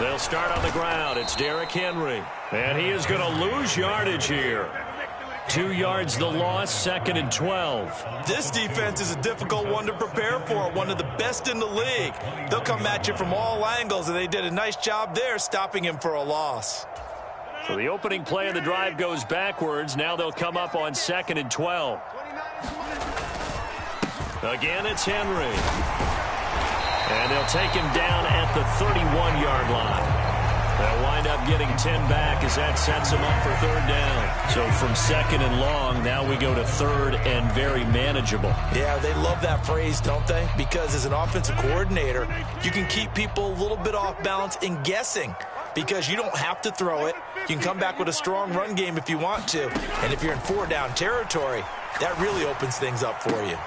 They'll start on the ground. It's Derrick Henry. And he is going to lose yardage here. 2 yards the loss, 2nd and 12. This defense is a difficult one to prepare for, one of the best in the league. They'll come at you from all angles, and they did a nice job there stopping him for a loss. So the opening play of the drive goes backwards. Now they'll come up on 2nd and 12. Again, it's Henry. And they'll take him down at the 31-yard line. They'll wind up getting 10 back as that sets them up for 3rd down. So from 2nd and long, now we go to 3rd and very manageable. Yeah, they love that phrase, don't they? Because as an offensive coordinator, you can keep people a little bit off balance and guessing. Because you don't have to throw it. You can come back with a strong run game if you want to. And if you're in 4-down territory, that really opens things up for you.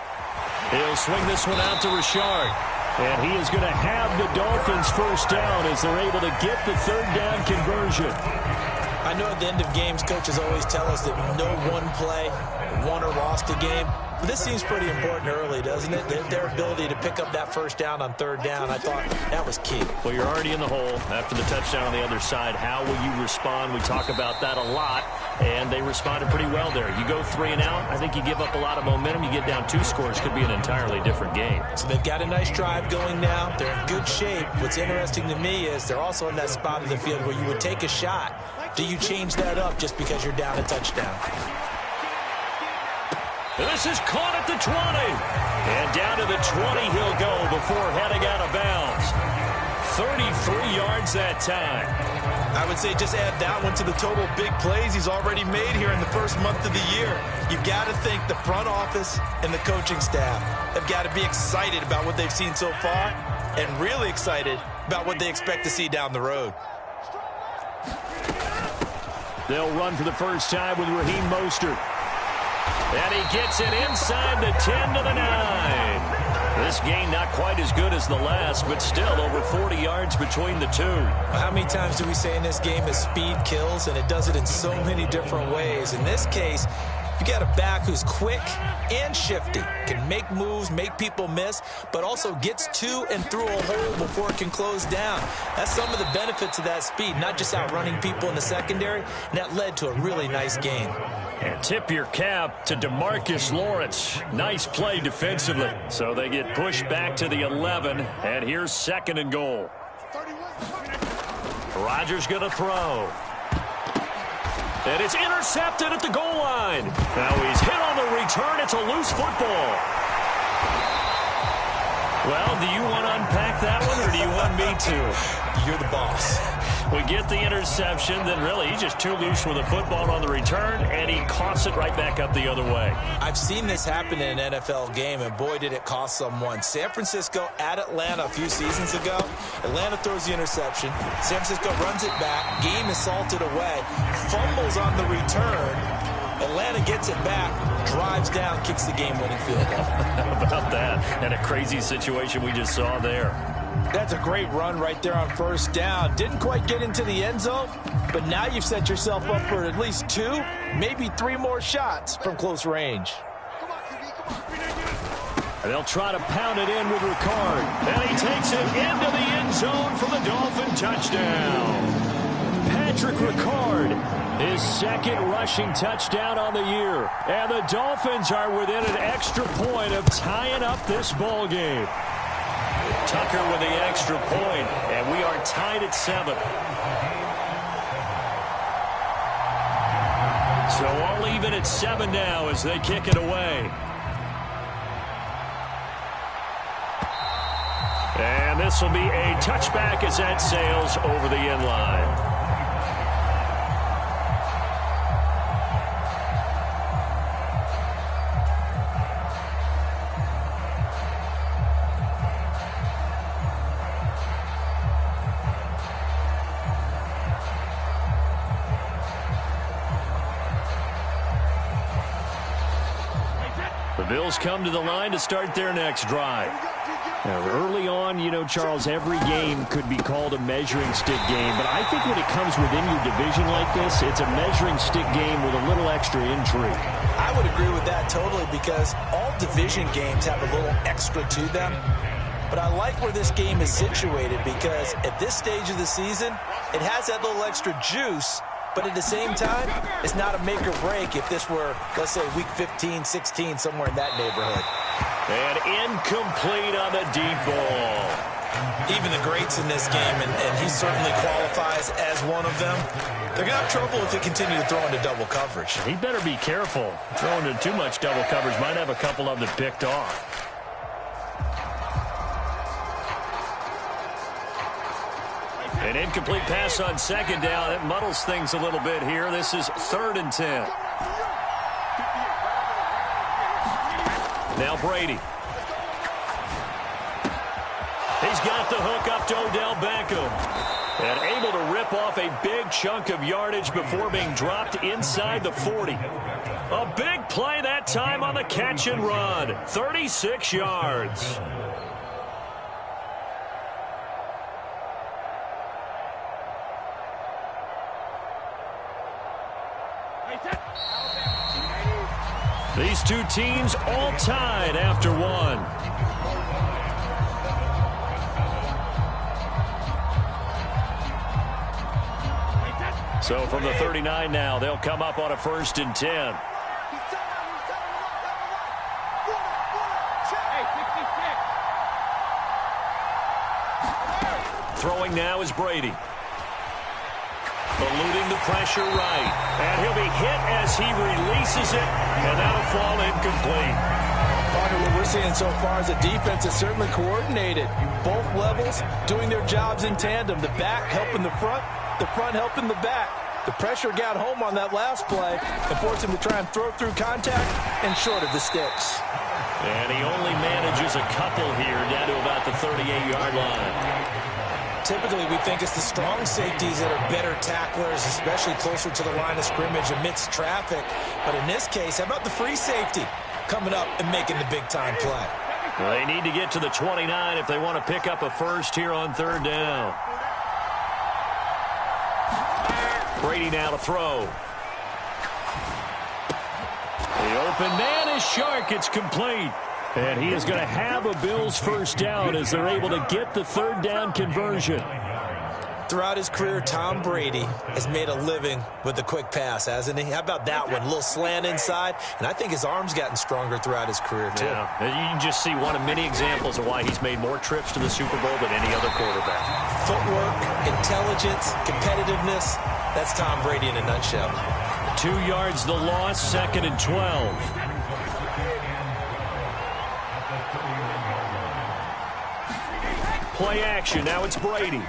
He'll swing this one out to Richard. And he is going to have the Dolphins 1st down as they're able to get the 3rd down conversion. I know at the end of games, coaches always tell us that no one play won or lost a game. But this seems pretty important early, doesn't it? Their ability to pick up that 1st down on 3rd down, I thought that was key. Well, you're already in the hole after the touchdown on the other side. How will you respond? We talk about that a lot, and they responded pretty well there. You go 3 and out, I think you give up a lot of momentum. You get down 2 scores, could be an entirely different game. So they've got a nice drive going now. They're in good shape. What's interesting to me is they're also in that spot of the field where you would take a shot. Do you change that up just because you're down a touchdown? This is caught at the 20. And down to the 20 he'll go before heading out of bounds. 33 yards that time. I would say just add that one to the total big plays he's already made here in the first month of the year. You've got to think the front office and the coaching staff have got to be excited about what they've seen so far and really excited about what they expect to see down the road. They'll run for the first time with Raheem Mostert. And he gets it inside the 10 to the 9. This gain not quite as good as the last, but still over 40 yards between the two. How many times do we say in this game that speed kills, and it does it in so many different ways? In this case, you got a back who's quick and shifty, can make moves, make people miss, but also gets to and through a hole before it can close down. That's some of the benefits of that speed, not just outrunning people in the secondary, and that led to a really nice game. And tip your cap to DeMarcus Lawrence. Nice play defensively. So they get pushed back to the 11, and here's 2nd and goal. Rodgers going to throw. And it's intercepted at the goal line. Now he's hit on the return. It's a loose football. Well, do you want to unpack that one, or do you want me to? You're the boss. We get the interception, then really he's just too loose with the football on the return, and he coughs it right back up the other way. I've seen this happen in an NFL game, and boy, did it cost someone. San Francisco at Atlanta a few seasons ago. Atlanta throws the interception. San Francisco runs it back. Game is salted away. Fumbles on the return. Atlanta gets it back, drives down, kicks the game-winning field goal. How about that? And a crazy situation we just saw there. That's a great run right there on 1st down. Didn't quite get into the end zone, but now you've set yourself up for at least 2, maybe 3 more shots from close range. And they'll try to pound it in with Ricard. And he takes it into the end zone for the Dolphin touchdown. Patrick Ricard, his 2nd rushing touchdown on the year. And the Dolphins are within an extra point of tying up this ball game. Tucker with the extra point, and we are tied at 7. So all even at 7 now as they kick it away. And this will be a touchback as that sails over the end line. The Bills come to the line to start their next drive. Now, early on, you know, Charles, every game could be called a measuring stick game, but I think when it comes within your division like this, it's a measuring stick game with a little extra intrigue. I would agree with that totally, because all division games have a little extra to them. But I like where this game is situated because at this stage of the season, it has that little extra juice, but at the same time, it's not a make or break if this were, let's say, week 15, 16, somewhere in that neighborhood. And incomplete on the deep ball. Even the greats in this game, and he certainly qualifies as one of them, they're going to have trouble if they continue to throw into double coverage. He better be careful. Throwing into too much double coverage might have a couple of them picked off. An incomplete pass on second down. It muddles things a little bit here. This is 3rd and 10. Now Brady. He's got the hook up to Odell Beckham. And able to rip off a big chunk of yardage before being dropped inside the 40. A big play that time on the catch and run. 36 yards. These two teams all tied after one. So from the 39 now, they'll come up on a 1st and 10. Throwing now is Brady. Eluding the pressure right. And he'll be hit as he releases it. And that'll fall incomplete. Partner, what we're seeing so far is the defense is certainly coordinated. Both levels doing their jobs in tandem. The back helping the front helping the back. The pressure got home on that last play and forced him to try and throw through contact and short of the sticks. And he only manages a couple here down to about the 38-yard line. Typically, we think it's the strong safeties that are better tacklers, especially closer to the line of scrimmage amidst traffic. But in this case, how about the free safety coming up and making the big-time play? Well, they need to get to the 29 if they want to pick up a first here on 3rd down. Brady now to throw. The open man is Shark. It's complete. And he is going to have a Bills first down as they're able to get the 3rd down conversion. Throughout his career, Tom Brady has made a living with the quick pass, hasn't he? How about that one? A little slant inside. And I think his arm's gotten stronger throughout his career, too. Yeah, you can just see one of many examples of why he's made more trips to the Super Bowl than any other quarterback. Footwork, intelligence, competitiveness. That's Tom Brady in a nutshell. 2 yards the loss, 2nd and 12. Play action. Now it's Brady.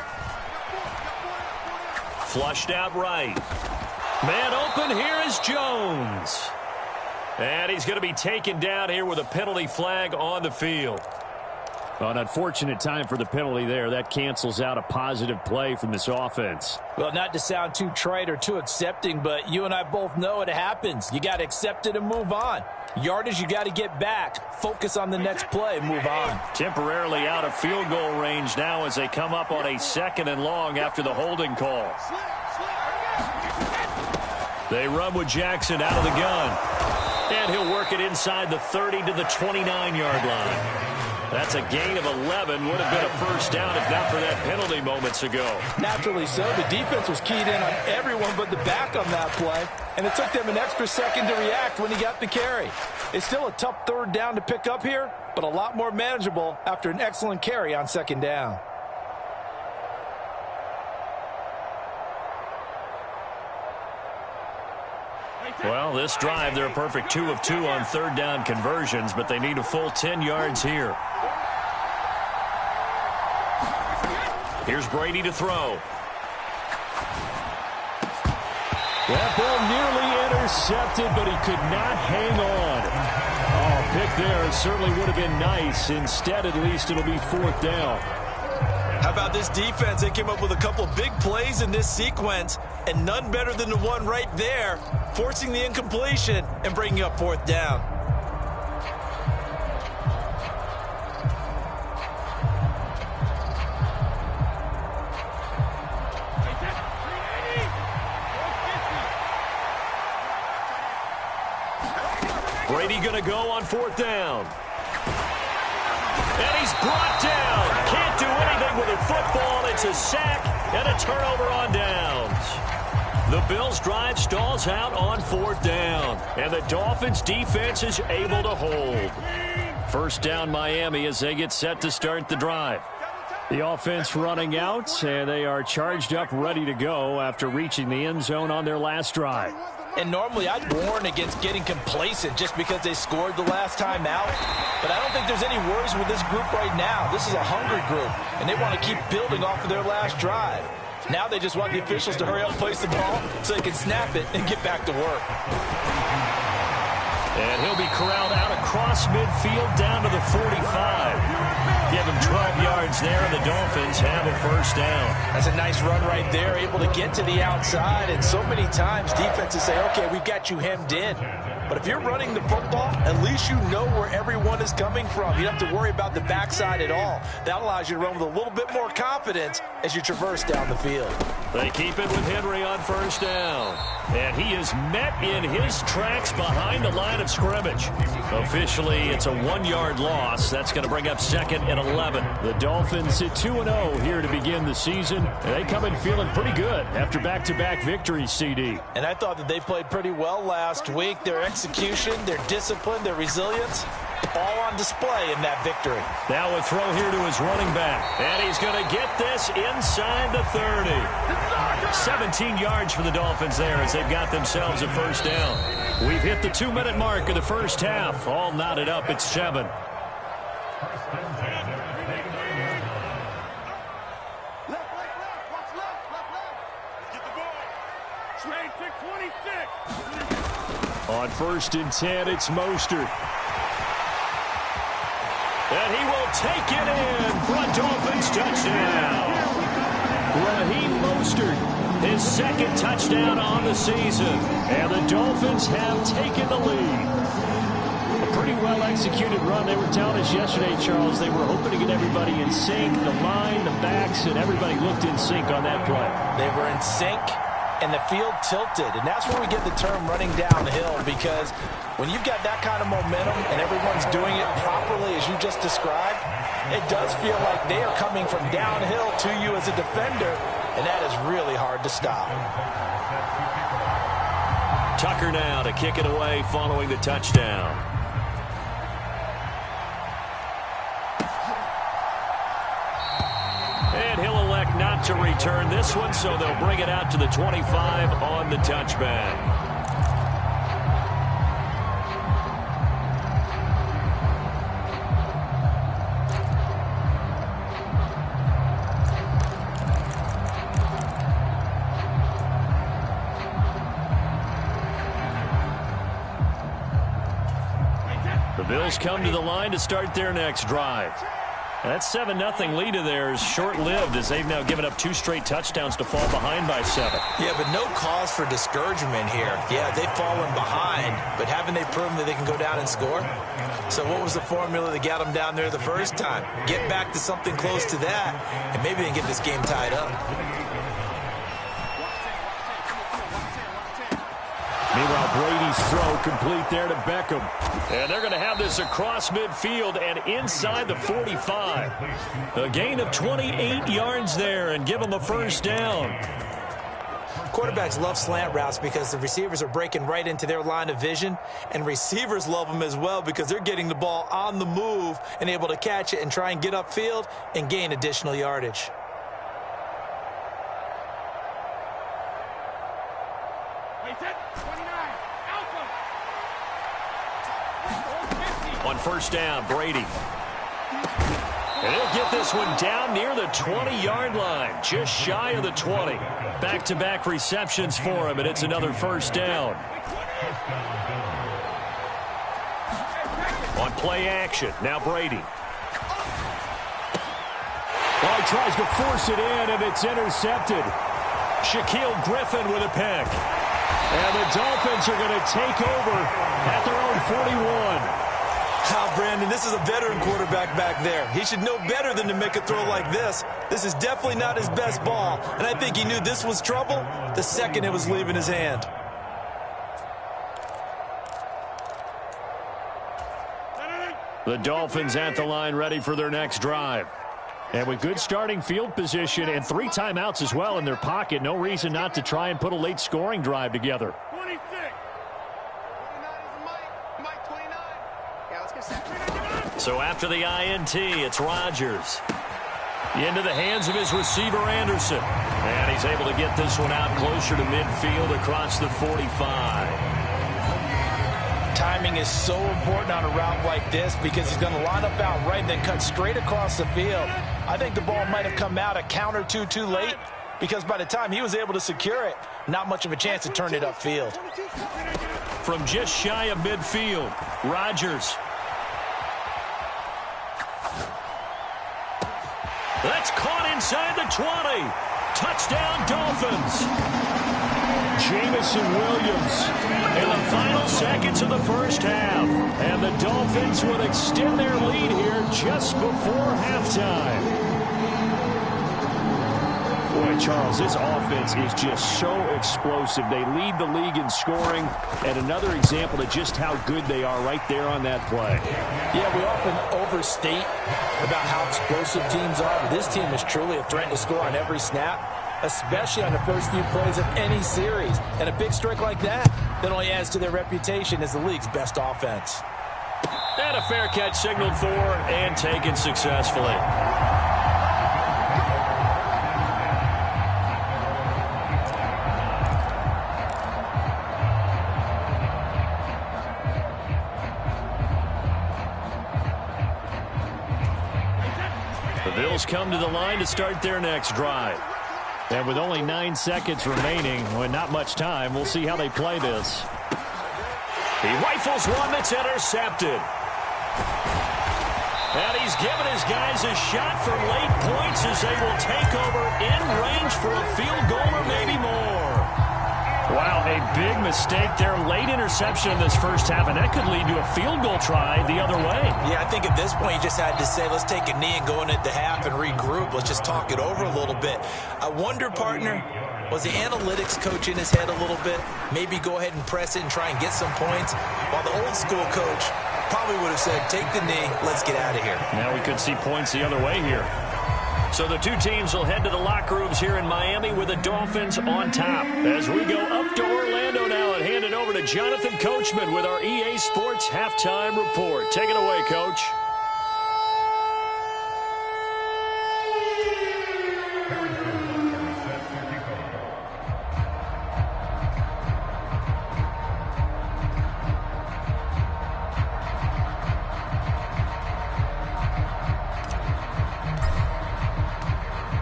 Flushed out right. Man open. Here is Jones. And he's going to be taken down here with a penalty flag on the field. Well, an unfortunate time for the penalty there. That cancels out a positive play from this offense. Well, not to sound too trite or too accepting, but you and I both know it happens. You got to accept it and move on. Yardage, you got to get back. Focus on the next play. Move on. Temporarily out of field goal range now as they come up on a 2nd and long after the holding call. They run with Jackson out of the gun. And he'll work it inside the 30 to the 29-yard line. That's a gain of 11. Would have been a first down if not for that penalty moments ago. Naturally so. The defense was keyed in on everyone but the back on that play, and it took them an extra second to react when he got the carry. It's still a tough 3rd down to pick up here, but a lot more manageable after an excellent carry on 2nd down. Well, this drive, they're a perfect 2 of 2 on 3rd down conversions, but they need a full 10 yards here. Here's Brady to throw. That ball nearly intercepted, but he could not hang on. Oh, pick there certainly would have been nice. Instead, at least, it'll be 4th down. How about this defense? They came up with a couple of big plays in this sequence, and none better than the one right there, forcing the incompletion and bringing up 4th down. Brady going to go on 4th down. And he's brought down. Can't do anything with a football. It's a sack and a turnover on downs. The Bills' drive stalls out on 4th down. And the Dolphins' defense is able to hold. First down Miami as they get set to start the drive. The offense running out, and they are charged up, ready to go after reaching the end zone on their last drive. And normally I'd warn against getting complacent just because they scored the last time out. But I don't think there's any worries with this group right now. This is a hungry group, and they want to keep building off of their last drive. Now they just want the officials to hurry up and place the ball so they can snap it and get back to work. And he'll be corralled out across midfield down to the 45. Give him 12 yards there, and the Dolphins have a first down. That's a nice run right there, able to get to the outside. And so many times defenses say, okay, we've got you hemmed in. But if you're running the football, at least you know where everyone is coming from. You don't have to worry about the backside at all. That allows you to run with a little bit more confidence as you traverse down the field. They keep it with Henry on first down. And he is met in his tracks behind the line of scrimmage. Officially, it's a 1-yard loss. That's going to bring up 2nd and 11. The Dolphins at 2-0 here to begin the season. And they come in feeling pretty good after back-to-back victories, CD. And I thought that they played pretty well last week. Their execution, their discipline, their resilience, all on display in that victory. Now a throw here to his running back. And he's going to get this inside the 30. 17 yards for the Dolphins there as they've got themselves a first down. We've hit the 2-minute mark of the first half. All knotted up at 7. On 1st and 10, it's Mostert. And he will take it in for a Dolphins touchdown. Raheem Mostert, his 2nd touchdown on the season. And the Dolphins have taken the lead. A pretty well-executed run. They were telling us yesterday, Charles, they were hoping to get everybody in sync. The line, the backs, and everybody looked in sync on that play. They were in sync, and the field tilted. And that's where we get the term running downhill, because when you've got that kind of momentum and everyone's doing it properly as you just described, it does feel like they are coming from downhill to you as a defender, and that is really hard to stop. Tucker now to kick it away following the touchdown. And he'll elect not to return this one, so they'll bring it out to the 25 on the touchback. The Bills come to the line to start their next drive. That 7-0 lead of theirs short-lived as they've now given up 2 straight touchdowns to fall behind by 7. Yeah, but no cause for discouragement here. Yeah, they've fallen behind, but haven't they proven that they can go down and score? So what was the formula that got them down there the first time? Get back to something close to that, and maybe they can get this game tied up. Meanwhile, Brady's throw complete there to Beckham. And they're going to have this across midfield and inside the 45. A gain of 28 yards there and give them a first down. Quarterbacks love slant routes because the receivers are breaking right into their line of vision, and receivers love them as well because they're getting the ball on the move and able to catch it and try and get upfield and gain additional yardage. On first down, Brady. And he'll get this one down near the 20-yard line, just shy of the 20. Back-to-back receptions for him, and it's another first down. On play action, now Brady. Well, he tries to force it in, and it's intercepted. Shaquille Griffin with a pick. And the Dolphins are going to take over at their own 41. Brandon, this is a veteran quarterback back there. He should know better than to make a throw like this. This is definitely not his best ball, and I think he knew this was trouble the second it was leaving his hand. The Dolphins at the line ready for their next drive. And with good starting field position and 3 timeouts as well in their pocket, no reason not to try and put a late scoring drive together. 26. 29 is Mike. 29. Yeah, let's get set. So after the INT, it's Rodgers. Into the hands of his receiver, Anderson. And he's able to get this one out closer to midfield across the 45. Timing is so important on a route like this because he's going to line up out right and then cut straight across the field. I think the ball might have come out a count or two too late because by the time he was able to secure it, not much of a chance to turn it upfield. From just shy of midfield, Rodgers. That's caught inside the 20. Touchdown, Dolphins. Jamison Williams in the final seconds of the first half. And the Dolphins would extend their lead here just before halftime. Boy, Charles, this offense is just so explosive. They lead the league in scoring, and another example of just how good they are right there on that play. Yeah, we often overstate about how explosive teams are, but this team is truly a threat to score on every snap, especially on the first few plays of any series. And a big strike like that only adds to their reputation as the league's best offense. And a fair catch signaled for and taken successfully. The Bills come to the line to start their next drive. And with only 9 seconds remaining, with not much time, we'll see how they play this. He rifles one that's intercepted. And he's given his guys a shot for late points as they will take over in range for a field goal or maybe more. Wow, a big mistake there. Late interception in this first half, and that could lead to a field goal try the other way. Yeah, I think at this point you just had to say, let's take a knee and go into half and regroup. Let's just talk it over a little bit. I wonder, partner, was the analytics coach in his head a little bit? Maybe go ahead and press it and try and get some points, while the old school coach probably would have said, take the knee, let's get out of here. Now we could see points the other way here. So the two teams will head to the locker rooms here in Miami with the Dolphins on top. As we go up to Orlando now and hand it over to Jonathan Coachman with our EA Sports Halftime Report. Take it away, Coach.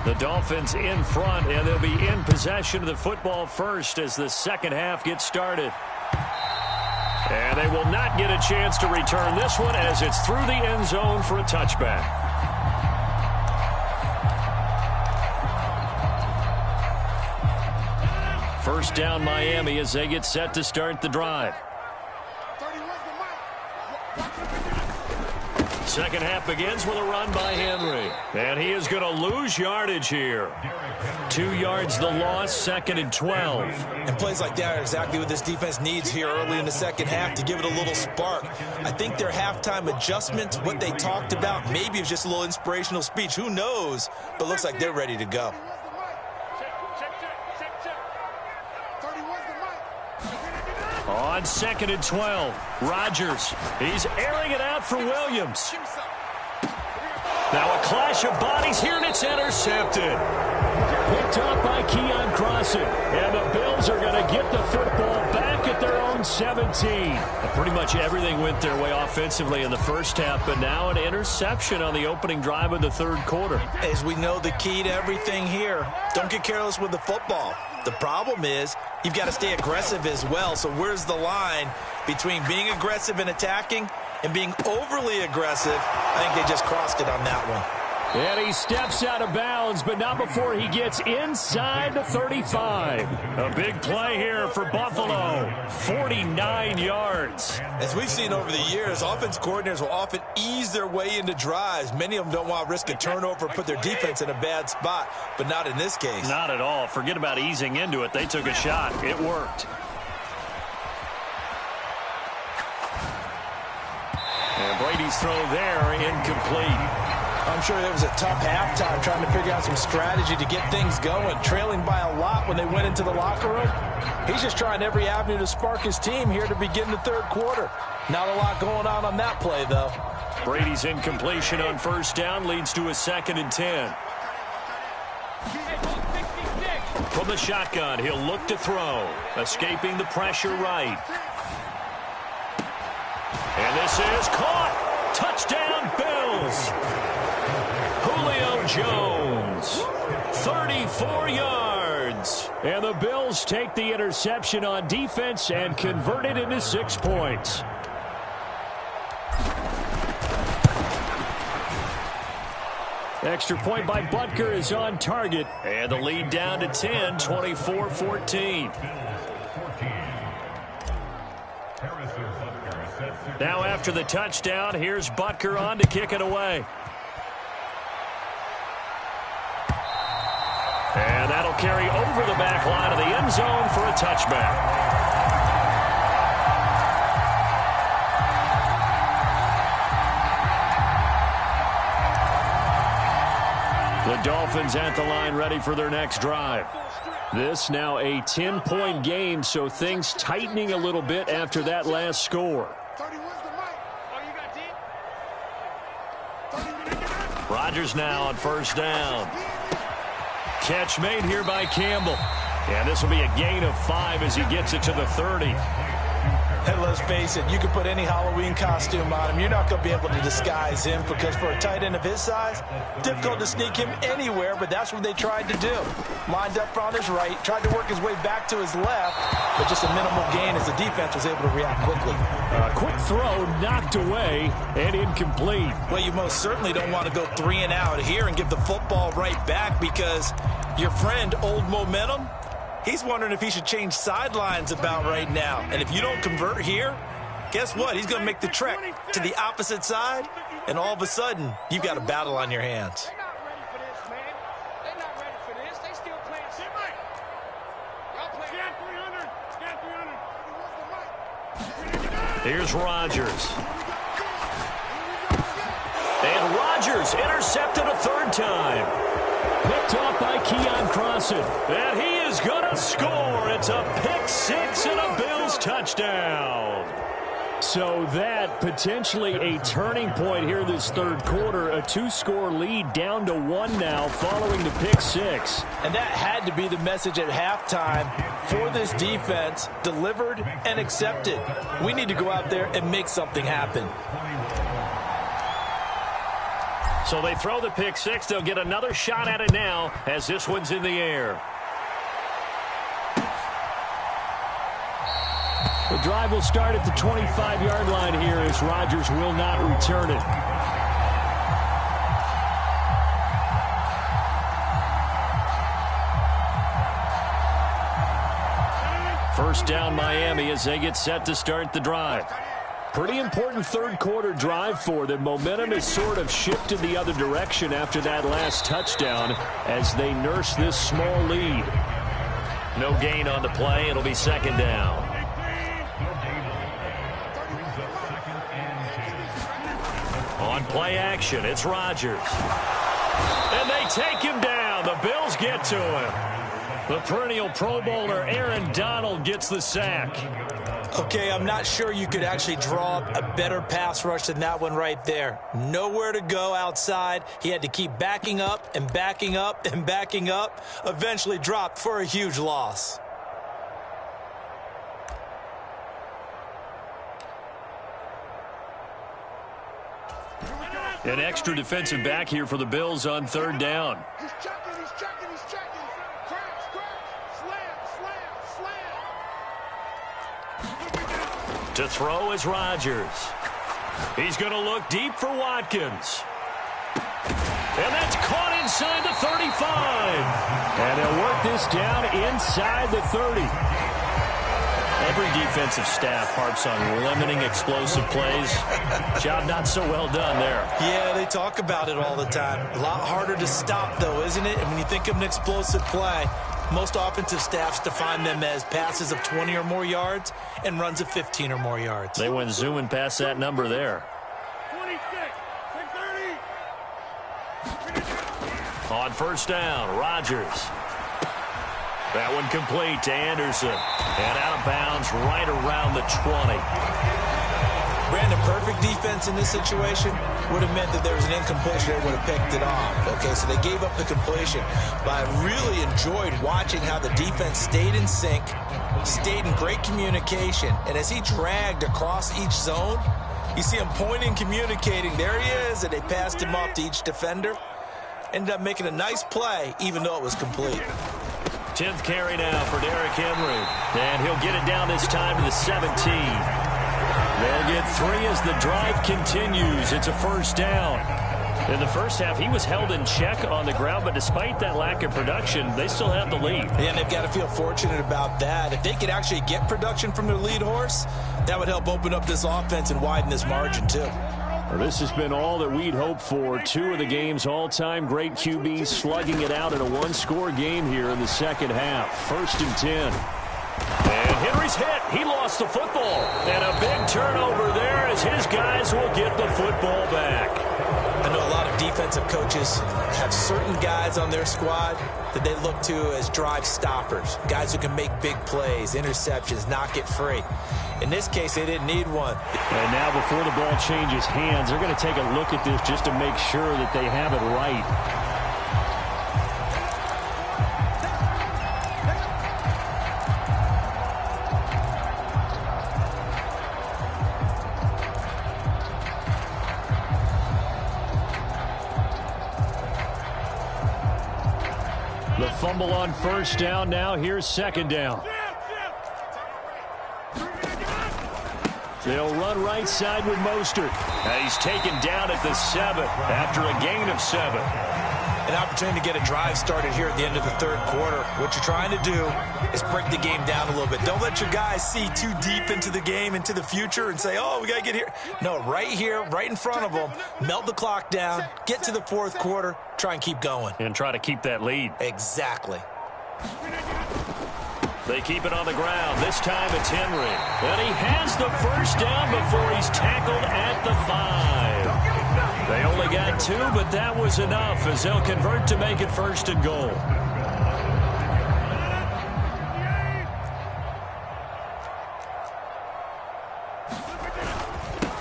The Dolphins in front, and they'll be in possession of the football first as the second half gets started. And they will not get a chance to return this one as it's through the end zone for a touchback. First down, Miami, as they get set to start the drive. Second half begins with a run by Henry. And he is going to lose yardage here. 2 yards the loss, 2nd and 12. And plays like that are exactly what this defense needs here early in the second half to give it a little spark. I think their halftime adjustment, what they talked about, maybe it was just a little inspirational speech. Who knows? But looks like they're ready to go. On 2nd and 12, Rodgers. He's airing it out for Williams. Now a clash of bodies here, and it's intercepted. Picked up by Keon Crossen. And the Bills are going to get the football back at their own 17. Pretty much everything went their way offensively in the first half, but now an interception on the opening drive of the third quarter. As we know, the key to everything here, don't get careless with the football. The problem is you've got to stay aggressive as well. So where's the line between being aggressive and attacking and being overly aggressive? I think they just crossed it on that one. And he steps out of bounds, but not before he gets inside the 35. A big play here for Buffalo. 49 yards. As we've seen over the years, offense coordinators will often ease their way into drives. Many of them don't want to risk a turnover or put their defense in a bad spot, but not in this case. Not at all. Forget about easing into it. They took a shot. It worked. And Brady's throw there, incomplete. I'm sure it was a tough halftime trying to figure out some strategy to get things going, trailing by a lot when they went into the locker room. He's just trying every avenue to spark his team here to begin the third quarter. Not a lot going on that play, though. Brady's incompletion on first down leads to a 2nd and 10. From the shotgun, he'll look to throw. Escaping the pressure right. And this is caught. Touchdown, Bills. Julio Jones, 34 yards. And the Bills take the interception on defense and convert it into 6 points. Extra point by Butker is on target. And the lead down to 10, 24-14. Now after the touchdown, here's Butker on to kick it away. And that'll carry over the back line of the end zone for a touchback. The Dolphins at the line ready for their next drive. This now a 10-point game, so things tightening a little bit after that last score. Rodgers now on first down. Catch made here by Campbell. And this will be a gain of 5 as he gets it to the 30. And let's face it, you can put any Halloween costume on him. You're not going to be able to disguise him because for a tight end of his size, difficult to sneak him anywhere, but that's what they tried to do. Lined up on his right, tried to work his way back to his left, but just a minimal gain as the defense was able to react quickly. A quick throw knocked away and incomplete. Well, you most certainly don't want to go 3 and out here and give the football right back because your friend, Old Momentum, he's wondering if he should change sidelines about right now. And if you don't convert here, guess what? He's going to make the trek to the opposite side, and all of a sudden, you've got a battle on your hands. They're not ready for this, man. They're not ready for this. They still playing simple. Y'all play scan 300. Scan 300. Here's Rodgers. And Rodgers intercepted a 3rd time. Picked off by Keon Crossan. And he is going to score. It's a pick 6 and a Bills touchdown. So that potentially a turning point here this third quarter. A 2-score lead down to 1 now following the pick 6. And that had to be the message at halftime for this defense. Delivered and accepted. We need to go out there and make something happen. So they throw the pick 6. They'll get another shot at it now as this one's in the air. The drive will start at the 25-yard line here as Rodgers will not return it. First down Miami as they get set to start the drive. Pretty important third quarter drive for them. Momentum has sort of shifted the other direction after that last touchdown as they nurse this small lead. No gain on the play. It'll be 2nd down. On play action, it's Rodgers. And they take him down. The Bills get to him. The perennial Pro Bowler Aaron Donald gets the sack. Okay, I'm not sure you could actually draw up a better pass rush than that one right there. Nowhere to go outside. He had to keep backing up and backing up and backing up. Eventually dropped for a huge loss. An extra defensive back here for the Bills on 3rd down. He's checking, he's checking, he's checking. Crash, slam. To throw is Rodgers. He's going to look deep for Watkins. And that's caught inside the 35. And they'll work this down inside the 30. Every defensive staff harps on limiting explosive plays. Job not so well done there. Yeah, they talk about it all the time. A lot harder to stop, though, isn't it? And when you think of an explosive play, most offensive staffs define them as passes of 20 or more yards and runs of 15 or more yards. They went zooming past that number there. On first down, Rodgers. That one complete to Anderson. And out of bounds right around the 20. Brandon, perfect defense in this situation would have meant that there was an incompletion. They would have picked it off. Okay, so they gave up the completion. But I really enjoyed watching how the defense stayed in sync, stayed in great communication. And as he dragged across each zone, you see him pointing, communicating. There he is, and they passed him off to each defender. Ended up making a nice play, even though it was complete. 10th carry now for Derrick Henry. And he'll get it down this time to the 17. They'll get 3 as the drive continues. It's a first down. In the first half, he was held in check on the ground, but despite that lack of production, they still have the lead. And they've got to feel fortunate about that. If they could actually get production from their lead horse, that would help open up this offense and widen this margin, too. Well, this has been all that we'd hoped for. 2 of the game's all-time great QBs slugging it out in a one-score game here in the second half. 1st and 10. And Henry's hit. He lost the football. And a big turnover there as his guys will get the football back. I know a lot of defensive coaches have certain guys on their squad that they look to as drive stoppers, guys who can make big plays, interceptions, knock it free. In this case, they didn't need one. And now before the ball changes hands, they're going to take a look at this just to make sure that they have it right. The fumble on first down. Now here's second down. They'll run right side with Mostert. He's taken down at the 7 after a gain of 7. An opportunity to get a drive started here at the end of the third quarter. What you're trying to do is break the game down a little bit. Don't let your guys see too deep into the game, into the future, and say, oh, we got to get here. No, right here, right in front of them, melt the clock down, get to the fourth quarter, try and keep going. And try to keep that lead. Exactly. They keep it on the ground. This time it's Henry. And he has the first down before he's tackled at the 5. They only got 2, but that was enough as they'll convert to make it 1st and goal.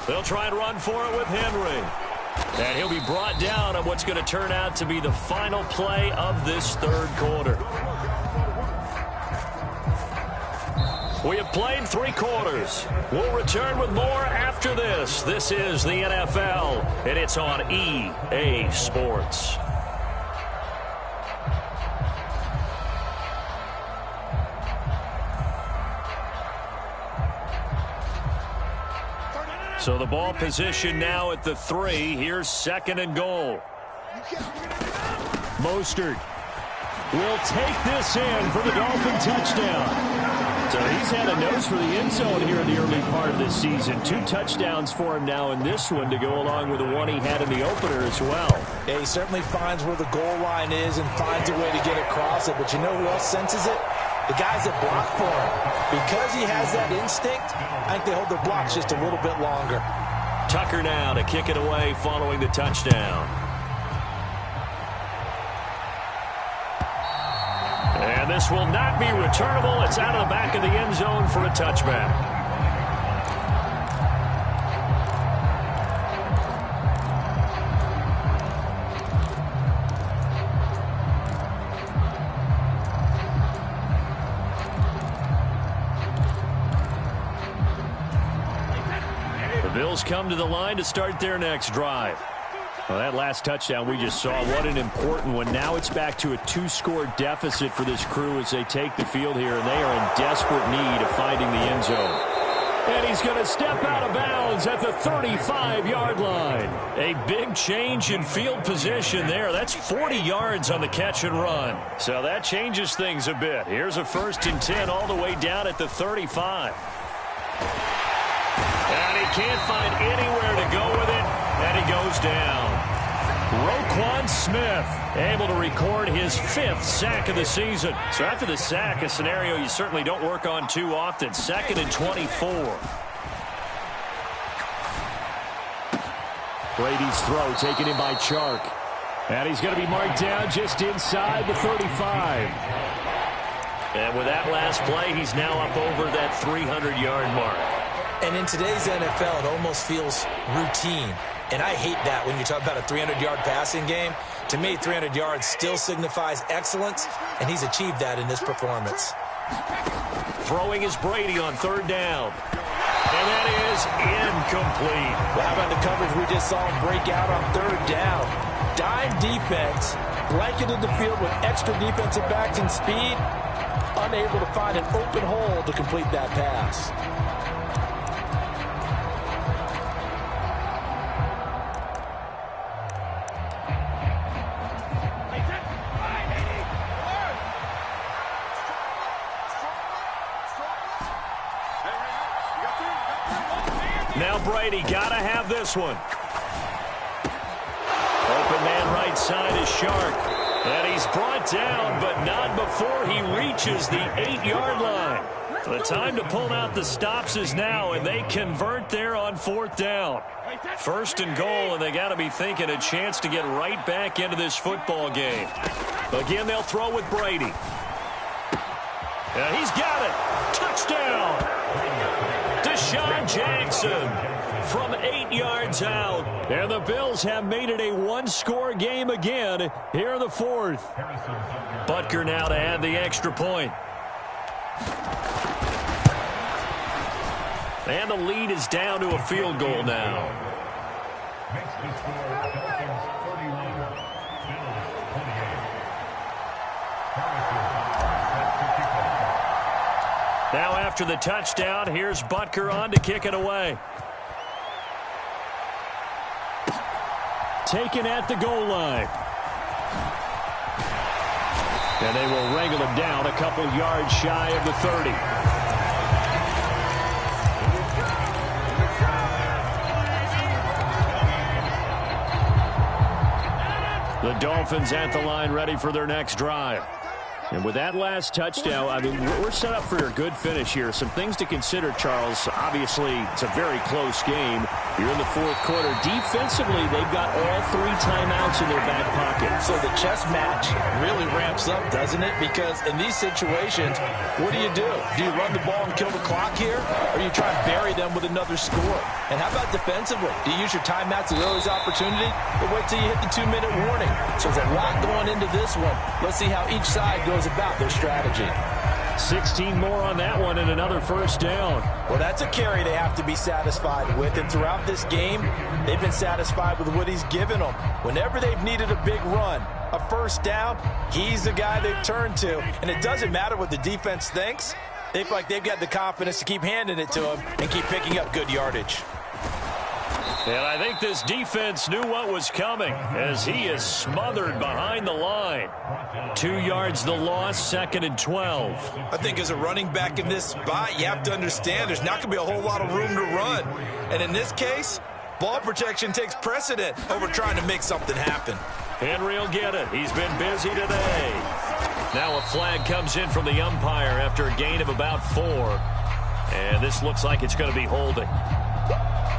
They'll try and run for it with Henry. And he'll be brought down on what's going to turn out to be the final play of this third quarter. We have played 3 quarters. We'll return with more after this. This is the NFL, and it's on EA Sports. So the ball position now at the 3. Here's 2nd and goal. Mostert will take this in for the Dolphin touchdown. So he's had a nose for the end zone here in the early part of this season. 2 touchdowns for him now in this one to go along with the one he had in the opener as well. Yeah, he certainly finds where the goal line is and finds a way to get across it. But you know who else senses it? The guys that block for him. Because he has that instinct, I think they hold their blocks just a little bit longer. Tucker now to kick it away following the touchdown. And this will not be returnable. It's out of the back of the end zone for a touchback. The Bills come to the line to start their next drive. Well, that last touchdown we just saw, what an important one. Now it's back to a 2-score deficit for this crew as they take the field here, and they are in desperate need of finding the end zone. And he's going to step out of bounds at the 35-yard line. A big change in field position there. That's 40 yards on the catch and run. So that changes things a bit. Here's a 1st and 10 all the way down at the 35. And he can't find anywhere to go with it, and he goes down. Roquan Smith able to record his 5th sack of the season. So after the sack, a scenario you certainly don't work on too often. 2nd and 24. Brady's throw taken in by Chark. And he's going to be marked down just inside the 35. And with that last play, he's now up over that 300-yard mark. And in today's NFL, it almost feels routine. And I hate that when you talk about a 300-yard passing game. To me, 300 yards still signifies excellence, and he's achieved that in this performance. Throwing is Brady on third down. And that is incomplete. Well, how about the coverage we just saw him break out on third down? Dime defense, blanketed the field with extra defensive backs and speed, unable to find an open hole to complete that pass. Now Brady got to have this one. Open man right side is Shark. And he's brought down, but not before he reaches the 8-yard line. The time to pull out the stops is now, and they convert there on fourth down. First and goal, and they got to be thinking a chance to get right back into this football game. Again, they'll throw with Brady. And he's got it. Touchdown. Deshaun Jackson from 8 yards out. And the Bills have made it a one-score game again here in the fourth. Butker now to add the extra point. And the lead is down to a field goal now. Now after the touchdown, here's Butker on to kick it away. Taken at the goal line. And they will wrangle him down a couple yards shy of the 30. The Dolphins at the line ready for their next drive. And with that last touchdown, I mean, we're set up for a good finish here. Some things to consider, Charles. Obviously, it's a very close game. You're in the fourth quarter. Defensively, they've got all 3 timeouts in their back pocket. So the chess match really ramps up, doesn't it? Because in these situations, what do? Do you run the ball and kill the clock here? Or you try and bury them with another score? And how about defensively? Do you use your timeouts as early as opportunity? Or wait till you hit the 2-minute warning? So there's a lot going into this one. Let's see how each side goes about their strategy. 16 more on that one and another first down. Well, that's a carry they have to be satisfied with. And throughout this game, they've been satisfied with what he's given them. Whenever they've needed a big run, a first down, he's the guy they've turned to. And it doesn't matter what the defense thinks. They feel like they've got the confidence to keep handing it to him and keep picking up good yardage. And I think this defense knew what was coming as he is smothered behind the line. 2 yards the loss, 2nd and 12. I think as a running back in this spot, you have to understand there's not going to be a whole lot of room to run. And in this case, ball protection takes precedent over trying to make something happen. Henry will get it. He's been busy today. Now a flag comes in from the umpire after a gain of about 4. And this looks like it's going to be holding.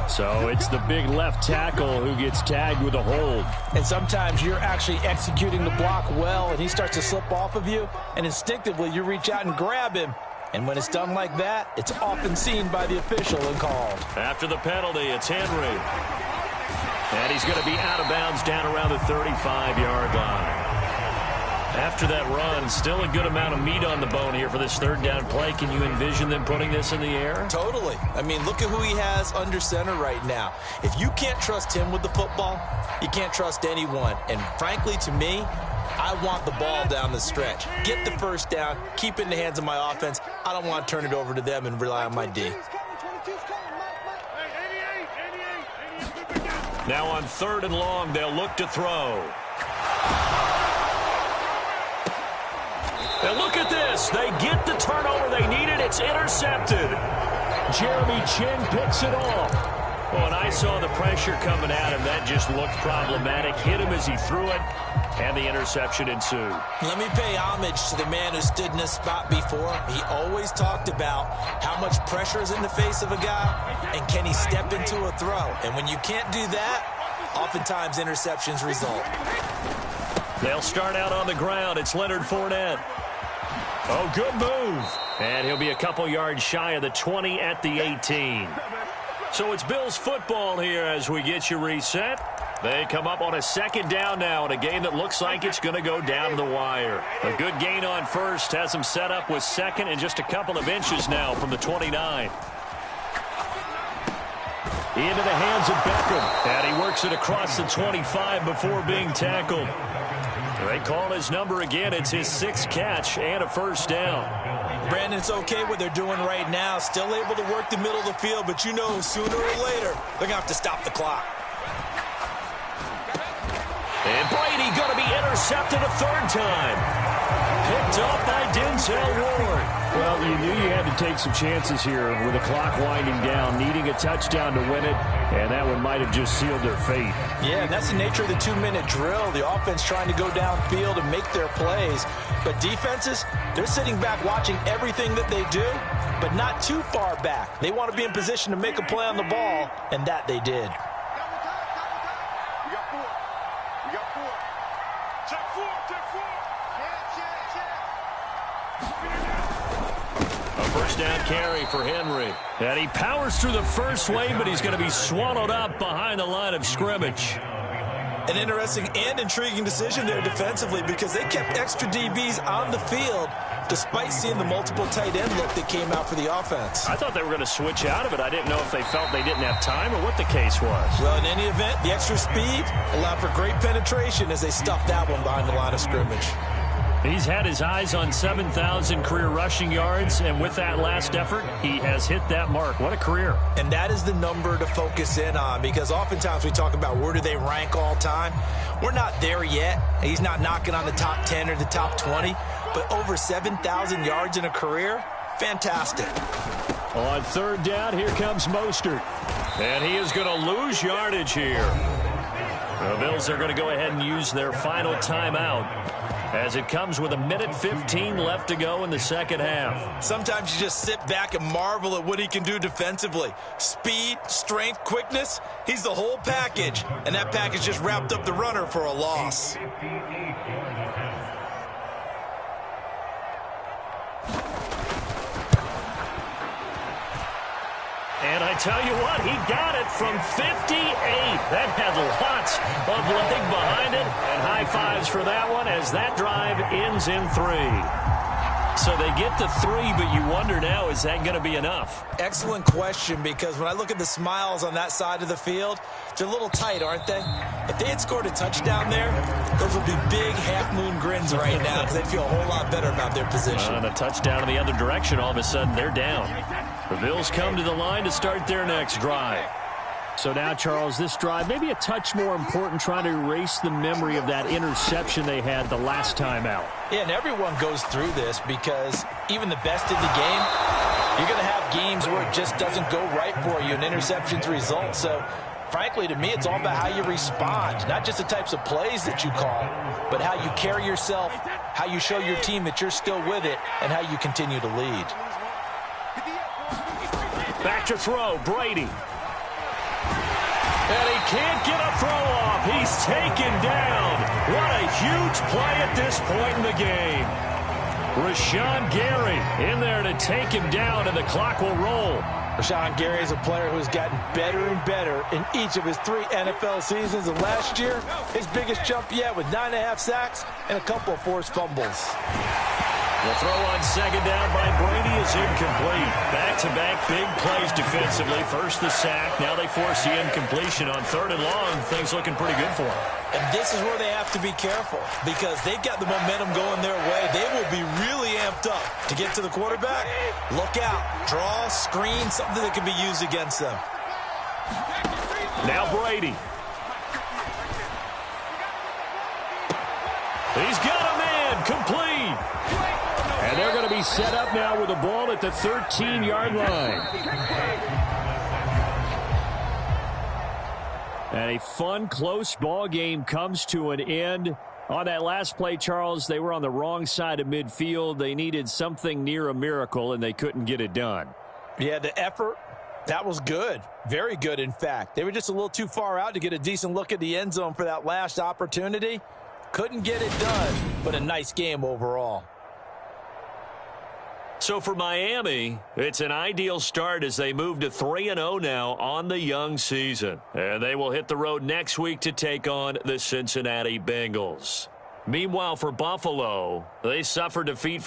So it's the big left tackle who gets tagged with a hold. And sometimes you're actually executing the block well, and he starts to slip off of you, and instinctively you reach out and grab him. And when it's done like that, it's often seen by the official and called. After the penalty, it's Henry. And he's going to be out of bounds down around the 35-yard line. After that run, still a good amount of meat on the bone here for this third down play. Can you envision them putting this in the air? Totally. I mean, look at who he has under center right now. If you can't trust him with the football, you can't trust anyone. And frankly, to me, I want the ball down the stretch. Get the first down, keep it in the hands of my offense. I don't want to turn it over to them and rely on my D. Now on 3rd and long, they'll look to throw. And look at this. They get the turnover they needed. It's intercepted. Jeremy Chin picks it off. Oh, and I saw the pressure coming at him. That just looked problematic. Hit him as he threw it, and the interception ensued. Let me pay homage to the man who stood in this spot before. He always talked about how much pressure is in the face of a guy, and can he step into a throw. And when you can't do that, oftentimes interceptions result. They'll start out on the ground. It's Leonard Fournette. Oh, good move. And he'll be a couple yards shy of the 20 at the 18. So it's Bills football here as we get you reset. They come up on a second down now in a game that looks like it's going to go down to the wire. A good gain on first has them set up with second and just a couple of inches now from the 29. Into the hands of Beckham. And he works it across the 25 before being tackled. They call his number again. It's his 6th catch and a first down. Brandon, it's okay what they're doing right now. Still able to work the middle of the field, but you know sooner or later they're going to have to stop the clock. And Brady going to be intercepted a third time. Picked up by Denzel Ward. Well, you knew you had to take some chances here with the clock winding down, needing a touchdown to win it, and that one might have just sealed their fate. Yeah, and that's the nature of the 2-minute drill. The offense trying to go downfield and make their plays. But defenses, they're sitting back watching everything that they do, but not too far back. They want to be in position to make a play on the ball, and that they did. First down carry for Henry. And he powers through the first wave, but he's going to be swallowed up behind the line of scrimmage. An interesting and intriguing decision there defensively because they kept extra DBs on the field despite seeing the multiple tight end look that came out for the offense. I thought they were going to switch out of it. I didn't know if they felt they didn't have time or what the case was. Well, in any event, the extra speed allowed for great penetration as they stuffed that one behind the line of scrimmage. He's had his eyes on 7,000 career rushing yards, and with that last effort, he has hit that mark. What a career. And that is the number to focus in on because oftentimes we talk about where do they rank all time. We're not there yet. He's not knocking on the top 10 or the top 20, but over 7,000 yards in a career, fantastic. On third down, here comes Mostert. And he is going to lose yardage here. The Bills are going to go ahead and use their final timeout as it comes with 1:15 left to go in the second half. Sometimes you just sit back and marvel at what he can do defensively. Speed, strength, quickness, he's the whole package. And that package just wrapped up the runner for a loss. And I tell you what, he got it from 58. That had lots of leg behind it. And high fives for that one as that drive ends in 3. So they get to 3, but you wonder now, is that going to be enough? Excellent question, because when I look at the smiles on that side of the field, they're a little tight, aren't they? If they had scored a touchdown there, those would be big half-moon grins right now because they'd feel a whole lot better about their position. On a touchdown in the other direction, all of a sudden they're down. The Bills come to the line to start their next drive. So now, Charles, this drive maybe a touch more important, trying to erase the memory of that interception they had the last time out. Yeah, and everyone goes through this because even the best in the game, you're going to have games where it just doesn't go right for you, and interceptions result. So, frankly, to me, it's all about how you respond, not just the types of plays that you call, but how you carry yourself, how you show your team that you're still with it, and how you continue to lead. Back to throw, Brady. And he can't get a throw off. He's taken down. What a huge play at this point in the game. Rashawn Gary in there to take him down, and the clock will roll. Rashawn Gary is a player who's gotten better and better in each of his 3 NFL seasons. And last year, his biggest jump yet with 9.5 sacks and a couple of forced fumbles. The throw on second down by Brady is incomplete. Back-to-back big plays defensively. First the sack. Now they force the incompletion on third and long. Things looking pretty good for them. And this is where they have to be careful because they've got the momentum going their way. They will be really amped up to get to the quarterback. Look out. Draw, screen, something that can be used against them. Now Brady. He's got a man. Complete. And they're going to be set up now with the ball at the 13-yard line. And a fun, close ball game comes to an end. On that last play, Charles, they were on the wrong side of midfield. They needed something near a miracle, and they couldn't get it done. Yeah, the effort, that was good. Very good, in fact. They were just a little too far out to get a decent look at the end zone for that last opportunity. Couldn't get it done, but a nice game overall. So for Miami, it's an ideal start as they move to 3-0 now on the young season. And they will hit the road next week to take on the Cincinnati Bengals. Meanwhile, for Buffalo, they suffered defeat